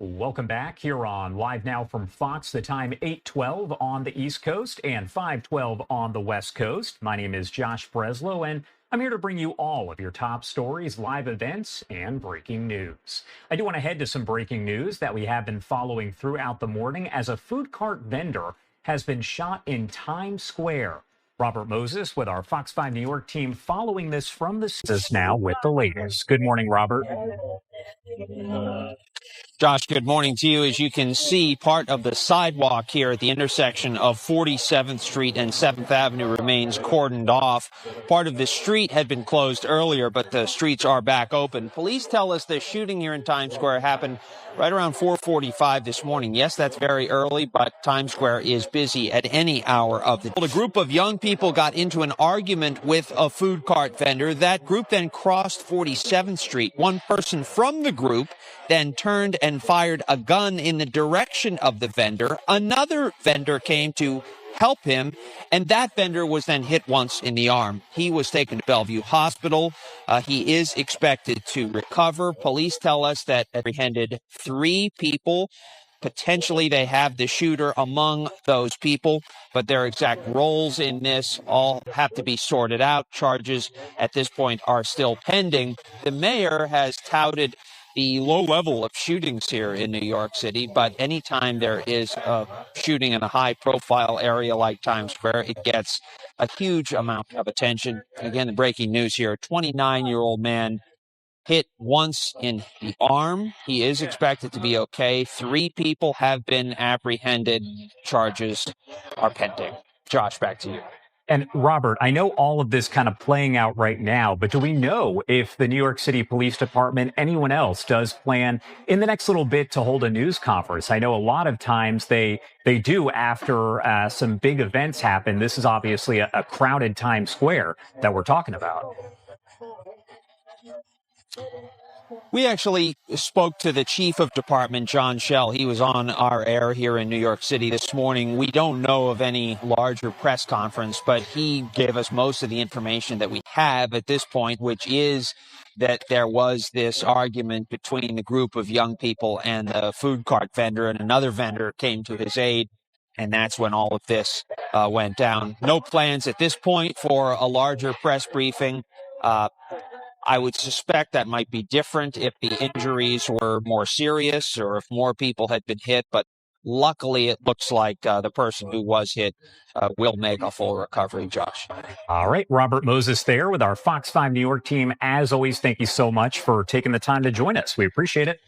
Welcome back here on Live Now from Fox. The time 8:12 on the East Coast and 5:12 on the West Coast. My name is Josh Breslow, and I'm here to bring you all of your top stories, live events, and breaking news. I do want to head to some breaking news that we have been following throughout the morning as a food cart vendor has been shot in Times Square. Robert Moses with our Fox 5 New York team following this from the scene now with the latest. Good morning, Robert. Josh, good morning to you. As you can see, part of the sidewalk here at the intersection of 47th Street and 7th Avenue remains cordoned off. Part of the street had been closed earlier, but the streets are back open. Police tell us the shooting here in Times Square happened right around 4:45 this morning. Yes, that's very early, but Times Square is busy at any hour of the day. A group of young people got into an argument with a food cart vendor. That group then crossed 47th Street. One person from the group then turned and fired a gun in the direction of the vendor. Another vendor came to help him, and that vendor was then hit once in the arm. He was taken to Bellevue Hospital. He is expected to recover. Police tell us that apprehended 3 people. Potentially they have the shooter among those people, but their exact roles in this all have to be sorted out. Charges at this point are still pending. The mayor has touted the low level of shootings here in New York City, but anytime there is a shooting in a high-profile area like Times Square, it gets a huge amount of attention. Again, the breaking news here, a 29-year-old man hit once in the arm. He is expected to be okay. 3 people have been apprehended. Charges are pending. Josh, back to you. And Robert, I know all of this kind of playing out right now, but do we know if the New York City Police Department, anyone else, does plan in the next little bit to hold a news conference? I know a lot of times they do after some big events happen. This is obviously a crowded Times Square that we're talking about. We actually spoke to the chief of department, John Schell. He was on our air here in New York City this morning. We don't know of any larger press conference, but he gave us most of the information that we have at this point, which is that there was this argument between the group of young people and the food cart vendor, and another vendor came to his aid. And that's when all of this went down. No plans at this point for a larger press briefing. I would suspect that might be different if the injuries were more serious or if more people had been hit. But luckily, it looks like the person who was hit will make a full recovery, Josh. All right. Robert Moses there with our Fox 5 New York team. As always, thank you so much for taking the time to join us. We appreciate it.